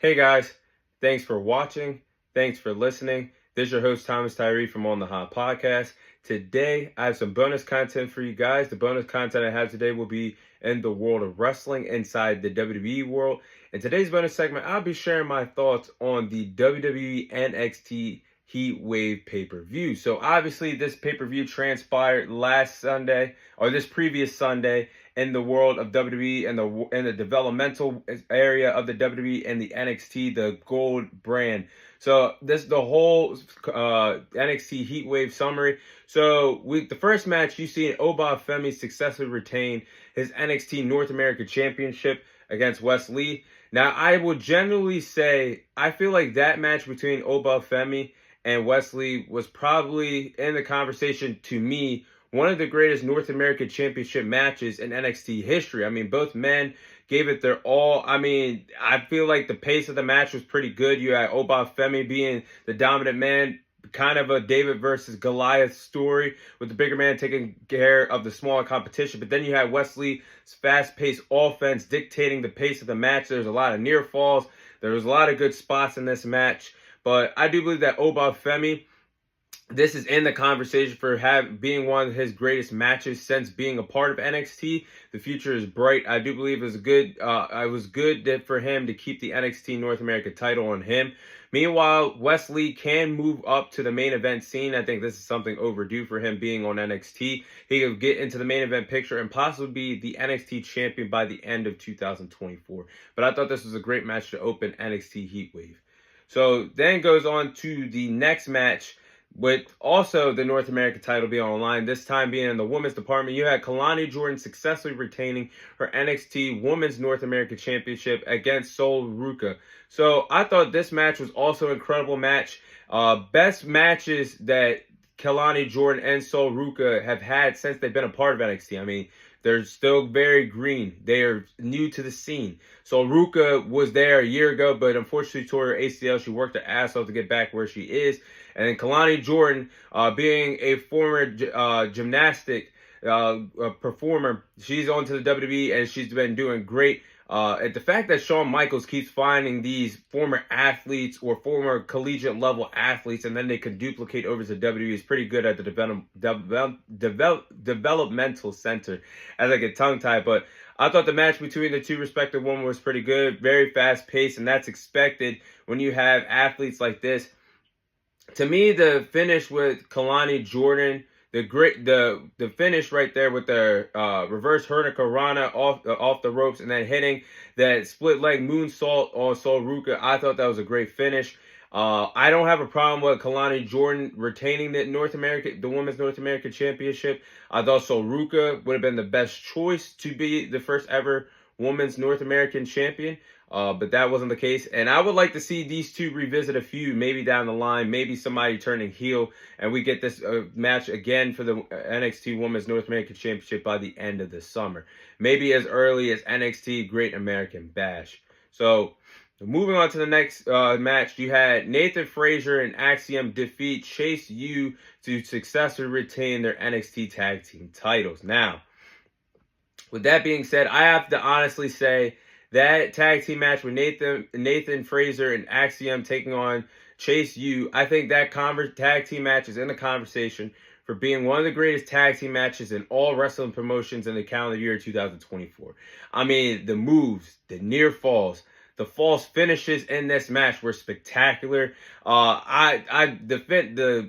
Hey guys, thanks for watching. Thanks for listening. This is your host, Thomas Tyree from On the Hot Podcast. Today, I have some bonus content for you guys. The bonus content I have today will be in the world of wrestling inside the WWE world. In today's bonus segment, I'll be sharing my thoughts on the WWE NXT Heat Wave pay-per-view. So obviously, this pay-per-view transpired last Sunday, or this previous Sunday, in the world of WWE and the developmental area of the WWE and the NXT, the Gold brand. So this is the whole NXT Heat Wave summary. So the first match, you see Oba Femi successfully retain his NXT North America Championship against Wes Lee. Now, I will generally say I feel like that match between Oba Femi and Wes Lee was probably in the conversation, to me, one of the greatest North American Championship matches in NXT history. I mean, both men gave it their all. I mean, I feel like the pace of the match was pretty good. You had Oba Femi being the dominant man, kind of a David versus Goliath story, with the bigger man taking care of the smaller competition. But then you had Wes Lee's fast-paced offense dictating the pace of the match. There's a lot of near falls. There was a lot of good spots in this match. But I do believe that Oba Femi, this is in the conversation for being one of his greatest matches since being a part of NXT. The future is bright. I do believe it was good. It was good for him to keep the NXT North America title on him. Meanwhile, Wes Lee can move up to the main event scene. I think this is something overdue for him being on NXT. He could get into the main event picture and possibly be the NXT champion by the end of 2024. But I thought this was a great match to open NXT Heat Wave. So then goes on to the next match, with also the North America title being on the line, this time being in the women's department. You had Kalani Jordan successfully retaining her NXT Women's North America Championship against Sol Ruca. So I thought this match was also an incredible match. Best matches that Kalani Jordan and Sol Ruca have had since they've been a part of NXT. I mean, they're still very green. They are new to the scene. So Ruca was there a year ago, but unfortunately tore her ACL. She worked her ass off to get back where she is. And then Kalani Jordan, being a former gymnastic performer, she's on to the WWE and she's been doing great. And the fact that Shawn Michaels keeps finding these former athletes or former collegiate level athletes and then they can duplicate over to WWE is pretty good at the developmental center, as I get tongue tied. But I thought the match between the two respective women was pretty good, very fast paced, and that's expected when you have athletes like this. To me, the finish with Kalani Jordan, the finish right there with the reverse hurricanrana off the ropes and then hitting that split leg moonsault on Sol Ruca, I thought that was a great finish. I don't have a problem with Kalani Jordan retaining the Women's North America Championship. I thought Sol Ruca would have been the best choice to be the first ever Women's North American Champion. But that wasn't the case. And I would like to see these two revisit a feud, maybe down the line, maybe somebody turning heel, and we get this match again for the NXT Women's North American Championship by the end of the summer. Maybe as early as NXT Great American Bash. So, moving on to the next match, you had Nathan Frazier and Axiom defeat Chase U to successfully retain their NXT Tag Team titles. Now, with that being said, I have to honestly say, that tag team match with Nathan Frazier and Axiom taking on Chase U, I think that tag team match is in the conversation for being one of the greatest tag team matches in all wrestling promotions in the calendar year 2024. I mean, the moves, the near falls, the false finishes in this match were spectacular. The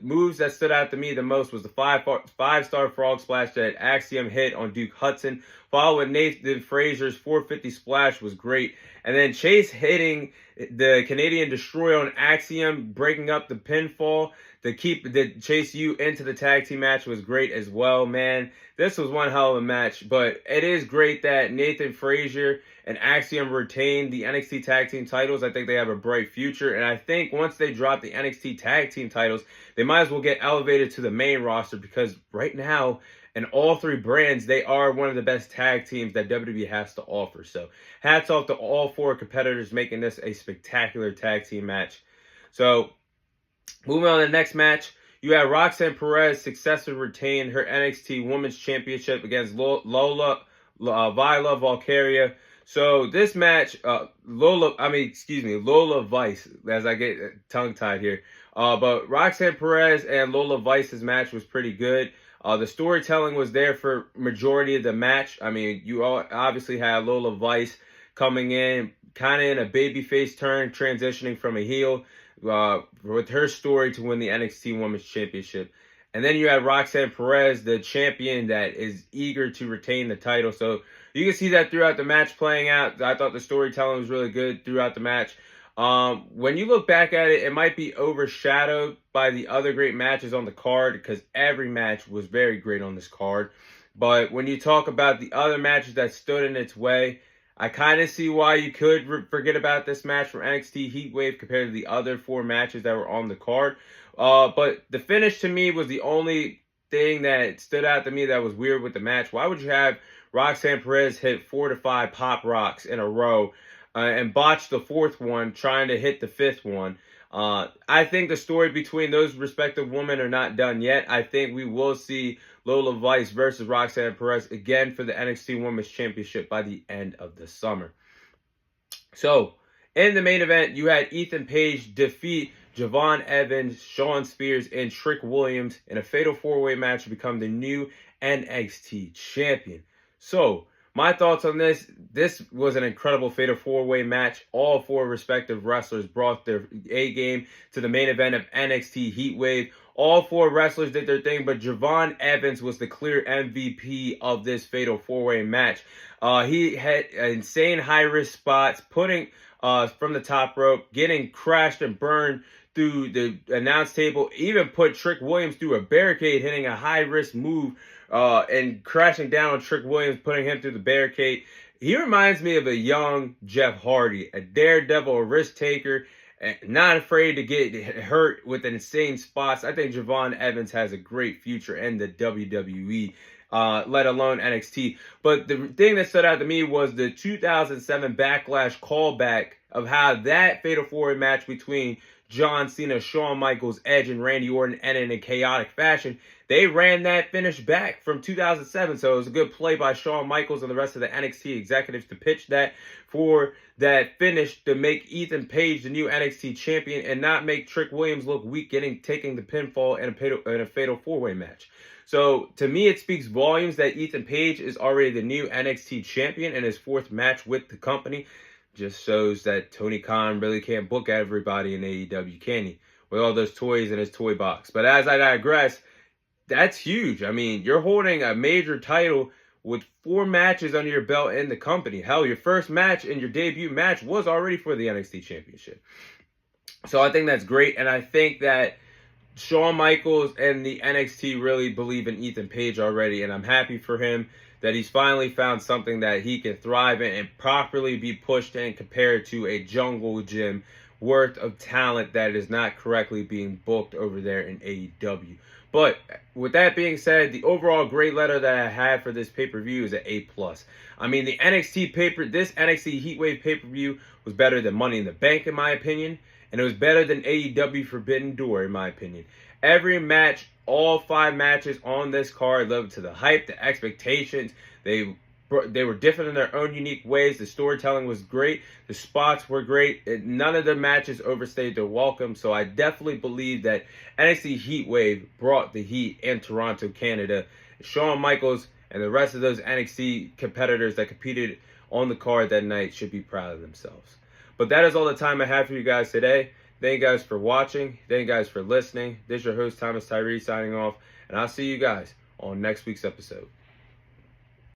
moves that stood out to me the most was the five-star frog splash that Axiom hit on Duke Hudson, followed with Nathan Frazier's 450 splash was great. And then Chase hitting the Canadian Destroyer on Axiom, breaking up the pinfall to keep the Chase U into the tag team match was great as well, man. This was one hell of a match, but it is great that Nathan Frazier and Axiom retained the NXT Tag Team titles. I think they have a bright future, and I think once they drop the NXT Tag Team titles, they might as well get elevated to the main roster, because right now, in all three brands, they are one of the best tag teams that WWE has to offer. So hats off to all four competitors making this a spectacular tag team match. So moving on to the next match, you had Roxanne Perez successfully retain her NXT Women's Championship against Lola Vila Valkyria. So this match, Lola Vice, as I get tongue-tied here. But Roxanne Perez and Lola Vice's match was pretty good. The storytelling was there for majority of the match. I mean, you all obviously had Lola Vice coming in, kind of in a babyface turn, transitioning from a heel, with her story to win the NXT Women's Championship. And then you had Roxanne Perez, the champion that is eager to retain the title. So you can see that throughout the match playing out. I thought the storytelling was really good throughout the match. When you look back at it, it might be overshadowed by the other great matches on the card because every match was very great on this card. But when you talk about the other matches that stood in its way, I kind of see why you could forget about this match from NXT Heat Wave compared to the other 4 matches that were on the card. But the finish to me was the only thing that stood out to me that was weird with the match. Why would you have Roxanne Perez hit 4 to 5 pop rocks in a row and botch the 4th one trying to hit the 5th one? I think the story between those respective women are not done yet. I think we will see Lola Vice versus Roxanne Perez again for the NXT Women's Championship by the end of the summer. So, in the main event, you had Ethan Page defeat Javon Evans, Shawn Spears, and Trick Williams in a fatal 4-way match to become the new NXT champion. So, my thoughts on this was an incredible fatal 4-way match. All 4 respective wrestlers brought their A game to the main event of NXT Heat Wave. All 4 wrestlers did their thing, but Javon Evans was the clear MVP of this fatal 4-way match. He had insane high-risk spots, putting from the top rope, getting crashed and burned through the announce table, even put Trick Williams through a barricade, hitting a high-risk move and crashing down on Trick Williams, putting him through the barricade. He reminds me of a young Jeff Hardy, a daredevil, a risk taker, not afraid to get hurt with insane spots. I think Javon Evans has a great future in the WWE, let alone NXT. But the thing that stood out to me was the 2007 Backlash callback of how that fatal 4-way match between John Cena, Shawn Michaels, Edge, and Randy Orton ended in a chaotic fashion. They ran that finish back from 2007, so it was a good play by Shawn Michaels and the rest of the NXT executives to pitch that for that finish to make Ethan Page the new NXT champion and not make Trick Williams look weak taking the pinfall in a fatal 4-way match. So to me, it speaks volumes that Ethan Page is already the new NXT champion in his 4th match with the company. Just shows that Tony Khan really can't book everybody in AEW, can he? With all those toys in his toy box. But as I digress, that's huge. I mean, you're holding a major title with 4 matches under your belt in the company. Hell, your first match and your debut match was already for the NXT Championship. So I think that's great. And I think that Shawn Michaels and the NXT really believe in Ethan Page already. And I'm happy for him that he's finally found something that he can thrive in and properly be pushed and compared to a jungle gym worth of talent that is not correctly being booked over there in AEW. But with that being said, the overall grade letter that I had for this pay-per-view is an A+. I mean, this NXT Heat Wave pay-per-view was better than Money in the Bank, in my opinion, and it was better than AEW Forbidden Door, in my opinion. Every match, all 5 matches on this card lived to the hype, the expectations. They were different in their own unique ways. The storytelling was great. The spots were great. None of the matches overstayed their welcome. So I definitely believe that NXT Heat Wave brought the heat in Toronto, Canada. Shawn Michaels and the rest of those NXT competitors that competed on the card that night should be proud of themselves. But that is all the time I have for you guys today. Thank you guys for watching. Thank you guys for listening. This is your host, Thomas Tyree, signing off. And I'll see you guys on next week's episode.